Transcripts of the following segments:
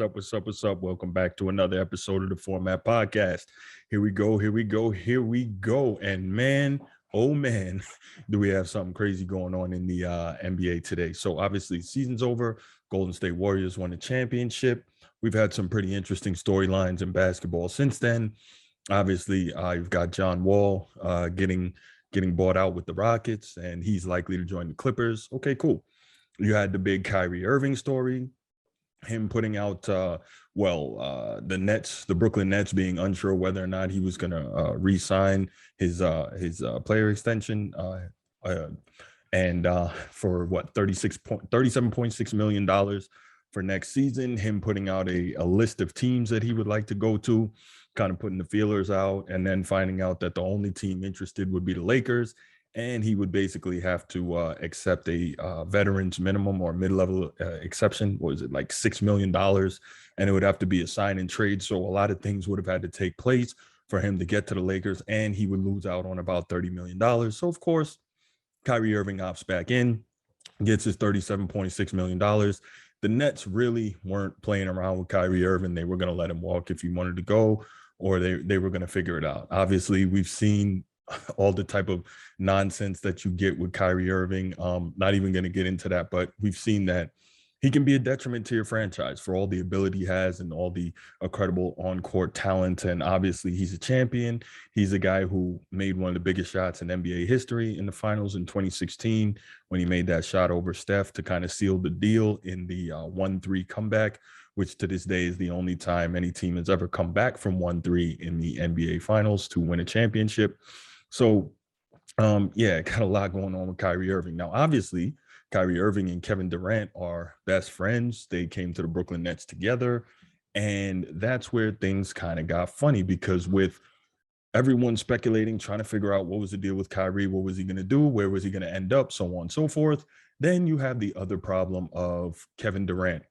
What's up? What's up? What's up? Welcome back to another episode of the Format Podcast. Here we go. Here we go. Here we go. And man, oh man, do we have something crazy going on in the NBA today. So obviously, season's over. Golden State Warriors won the championship. We've had some pretty interesting storylines in basketball since then. Obviously, you've got John Wall getting bought out with the Rockets, and he's likely to join the Clippers. Okay, cool. You had the big Kyrie Irving story, him putting out the Nets, the Brooklyn Nets, being unsure whether or not he was going to re-sign his player extension and for what, 37.6 million dollars for next season. Him putting out a list of teams that he would like to go to, kind of putting the feelers out, and then finding out that the only team interested would be the Lakers, and he would basically have to accept a veterans minimum or mid-level exception. What was it, like $6 million? And it would have to be a sign and trade. So a lot of things would have had to take place for him to get to the Lakers, and he would lose out on about $30 million. So of course, Kyrie Irving opts back in, gets his $37.6 million. The Nets really weren't playing around with Kyrie Irving. They were going to let him walk if he wanted to go, or they were going to figure it out. Obviously, we've seen all the type of nonsense that you get with Kyrie Irving. Not even going to get into that, but we've seen that he can be a detriment to your franchise for all the ability he has and all the incredible on-court talent. And obviously, he's a champion. He's a guy who made one of the biggest shots in NBA history in the finals in 2016 when he made that shot over Steph to kind of seal the deal in the 1-3 comeback, which to this day is the only time any team has ever come back from 1-3 in the NBA finals to win a championship. So, got a lot going on with Kyrie Irving. Now, obviously, Kyrie Irving and Kevin Durant are best friends. They came to the Brooklyn Nets together. And that's where things kind of got funny, because with everyone speculating, trying to figure out what was the deal with Kyrie, what was he going to do, where was he going to end up, so on and so forth. Then you have the other problem of Kevin Durant.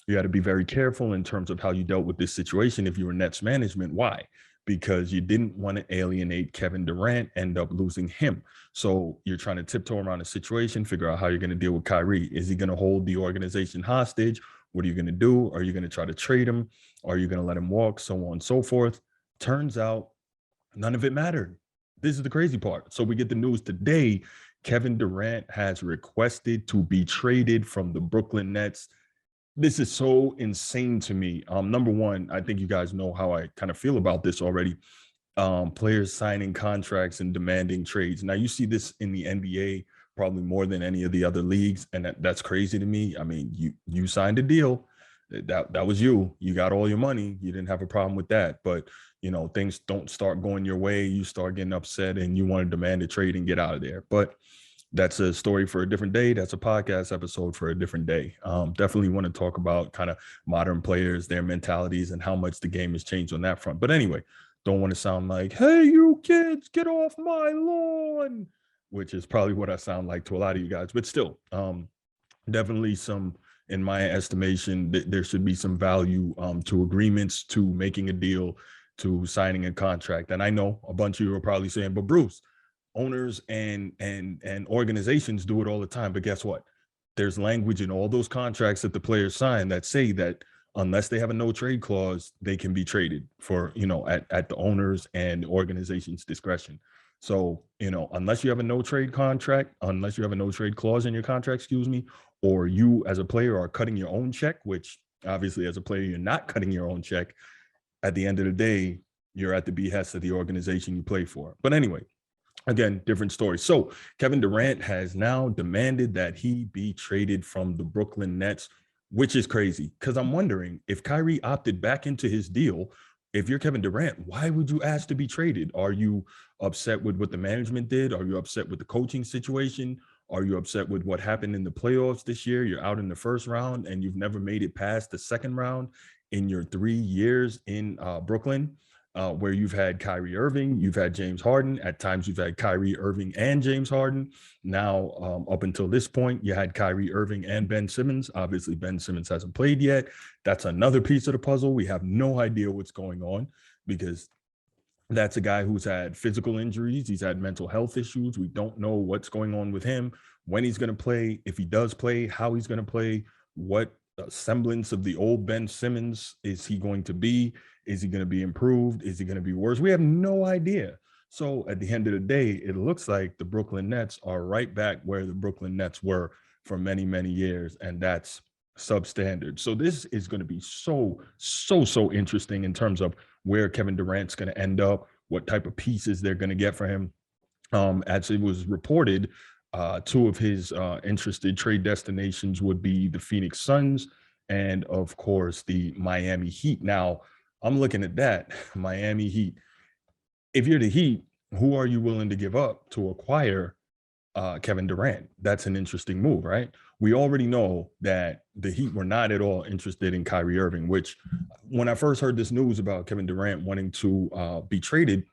You got to be very careful in terms of how you dealt with this situation if you were Nets management. Why? Because you didn't want to alienate Kevin Durant, end up losing him. So you're trying to tiptoe around the situation, figure out how you're going to deal with Kyrie. Is he going to hold the organization hostage? What are you going to do? Are you going to try to trade him? Are you going to let him walk? So on and so forth. Turns out none of it mattered. This is the crazy part. So we get the news today. Kevin Durant has requested to be traded from the Brooklyn Nets. This is so insane to me. Number one, I think you guys know how I kind of feel about this already. Players signing contracts and demanding trades. Now, you see this in the NBA probably more than any of the other leagues, and that's crazy to me. I mean, you signed a deal. That was you. You got all your money. You didn't have a problem with that. But, things don't start going your way. You start getting upset and you want to demand a trade and get out of there. But that's a story for a different day. That's a podcast episode for a different day. Definitely want to talk about kind of modern players, their mentalities, and how much the game has changed on that front. But anyway, don't want to sound like, hey, you kids, get off my lawn, which is probably what I sound like to a lot of you guys. But still, definitely some, in my estimation, there should be some value to agreements, to making a deal, to signing a contract. And I know a bunch of you are probably saying, but Bruce, owners and organizations do it all the time. But guess what? There's language in all those contracts that the players sign that say that unless they have a no trade clause, they can be traded for, at the owners and organization's discretion. So, unless you have a no trade contract, unless you have a no trade clause in your contract, or you as a player are cutting your own check, which obviously as a player, you're not cutting your own check. At the end of the day, you're at the behest of the organization you play for. But anyway, again, different story. So Kevin Durant has now demanded that he be traded from the Brooklyn Nets, which is crazy, because I'm wondering if Kyrie opted back into his deal. If you're Kevin Durant, why would you ask to be traded? Are you upset with what the management did? Are you upset with the coaching situation? Are you upset with what happened in the playoffs this year? You're out in the first round and you've never made it past the second round in your 3 years in Brooklyn. Where you've had Kyrie Irving, you've had James Harden. At times, you've had Kyrie Irving and James Harden. Now, up until this point, you had Kyrie Irving and Ben Simmons. Obviously, Ben Simmons hasn't played yet. That's another piece of the puzzle. We have no idea what's going on, because that's a guy who's had physical injuries. He's had mental health issues. We don't know what's going on with him, when he's going to play, if he does play, how he's going to play, what a semblance of the old Ben Simmons is he going to be? Is he going to be improved? Is he going to be worse? We have no idea. So at the end of the day, it looks like the Brooklyn Nets are right back where the Brooklyn Nets were for many, many years, and that's substandard. So this is going to be so interesting in terms of where Kevin Durant's going to end up, what type of pieces they're going to get for him. As it was reported, two of his interested trade destinations would be the Phoenix Suns and, of course, the Miami Heat. Now, I'm looking at that Miami Heat. If you're the Heat, who are you willing to give up to acquire Kevin Durant? That's an interesting move, right? We already know that the Heat were not at all interested in Kyrie Irving, which when I first heard this news about Kevin Durant wanting to be traded,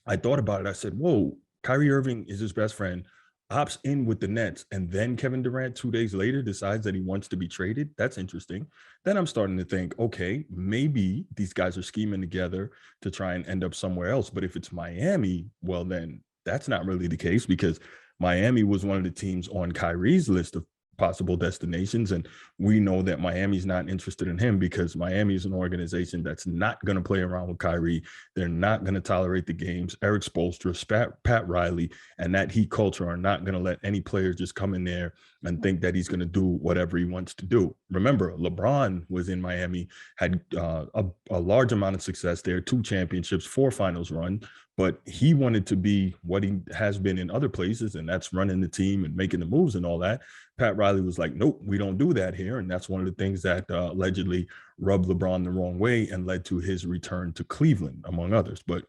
I thought about it. I said, whoa, Kyrie Irving is his best friend, opts in with the Nets, and then Kevin Durant 2 days later decides that he wants to be traded. That's interesting. Then I'm starting to think, okay, maybe these guys are scheming together to try and end up somewhere else. But if it's Miami, well, then that's not really the case, because Miami was one of the teams on Kyrie's list of possible destinations. And we know that Miami's not interested in him because Miami is an organization that's not going to play around with Kyrie. They're not going to tolerate the games. Eric Spoelstra, Pat Riley, and that Heat culture are not going to let any player just come in there and think that he's going to do whatever he wants to do. Remember, LeBron was in Miami, had a large amount of success there, 2 championships, 4 finals run, but he wanted to be what he has been in other places, and that's running the team and making the moves and all that. Pat Riley was like, nope, we don't do that here. And that's one of the things that allegedly rubbed LeBron the wrong way and led to his return to Cleveland, among others. But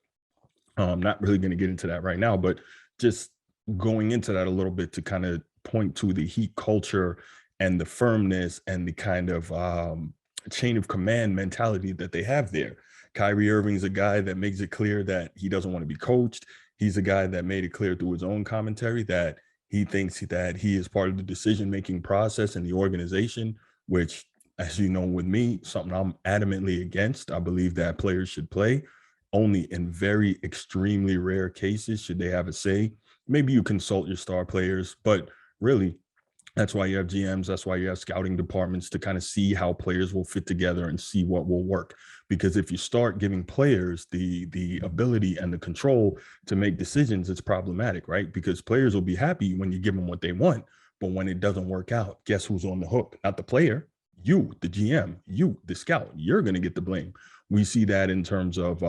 I'm not really going to get into that right now, but just going into that a little bit to kind of point to the Heat culture and the firmness and the kind of chain of command mentality that they have there. Kyrie Irving's a guy that makes it clear that he doesn't want to be coached. He's a guy that made it clear through his own commentary that he thinks that he is part of the decision-making process in the organization, which, as you know, with me, something I'm adamantly against. I believe that players should play. Only in very extremely rare cases should they have a say. Maybe you consult your star players, but really, that's why you have GMs. That's why you have scouting departments to kind of see how players will fit together and see what will work. Because if you start giving players the ability and the control to make decisions, it's problematic, right? Because players will be happy when you give them what they want. But when it doesn't work out, guess who's on the hook? Not the player, you, the GM, you, the scout. You're going to get the blame. We see that in terms of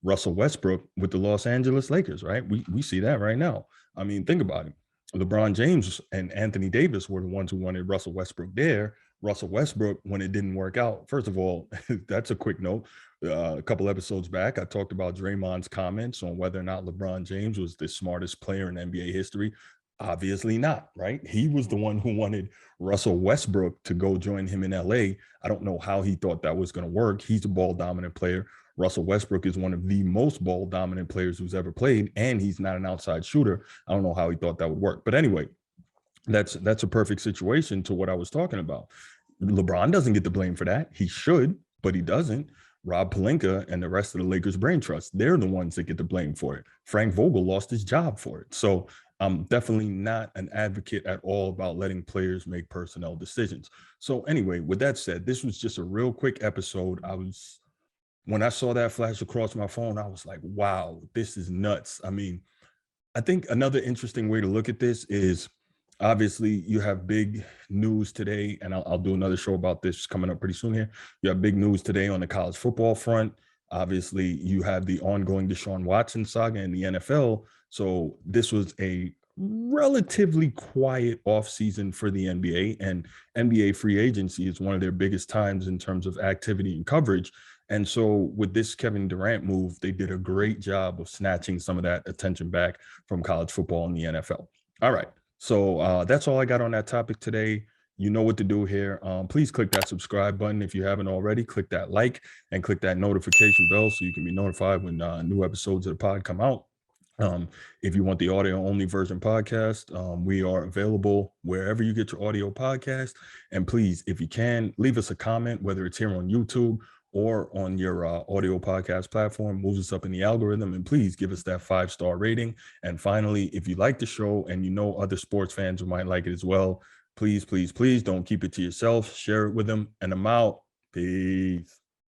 Russell Westbrook with the Los Angeles Lakers, right? We see that right now. I mean, think about it. LeBron James and Anthony Davis were the ones who wanted Russell Westbrook there. Russell Westbrook, when it didn't work out, first of all, that's a quick note. A couple episodes back, I talked about Draymond's comments on whether or not LeBron James was the smartest player in NBA history. Obviously not, right? He was the one who wanted Russell Westbrook to go join him in LA. I don't know how he thought that was going to work. He's a ball dominant player. Russell Westbrook is one of the most ball dominant players who's ever played, and he's not an outside shooter. I don't know how he thought that would work. But anyway, that's a perfect situation to what I was talking about. LeBron doesn't get the blame for that. He should, but he doesn't. Rob Pelinka and the rest of the Lakers brain trust, they're the ones that get the blame for it. Frank Vogel lost his job for it. So I'm definitely not an advocate at all about letting players make personnel decisions. So anyway, with that said, this was just a real quick episode. When I saw that flash across my phone, I was like, wow, this is nuts. I mean, I think another interesting way to look at this is, obviously, you have big news today, and I'll do another show about this coming up pretty soon here. You have big news today on the college football front. Obviously, you have the ongoing Deshaun Watson saga in the NFL. So this was a relatively quiet offseason for the NBA, and NBA free agency is one of their biggest times in terms of activity and coverage. And so with this Kevin Durant move, they did a great job of snatching some of that attention back from college football and the NFL. All right. So that's all I got on that topic today. You know what to do here. Please click that subscribe button if you haven't already. Click that like and click that notification bell so you can be notified when new episodes of the pod come out. If you want the audio only version podcast, we are available wherever you get your audio podcast. And please, if you can, leave us a comment, whether it's here on YouTube or on your audio podcast platform, moves us up in the algorithm. And please give us that 5-star rating. And finally, if you like the show and you know other sports fans who might like it as well, Please, please, please don't keep it to yourself. Share it with them, and I'm out. Peace.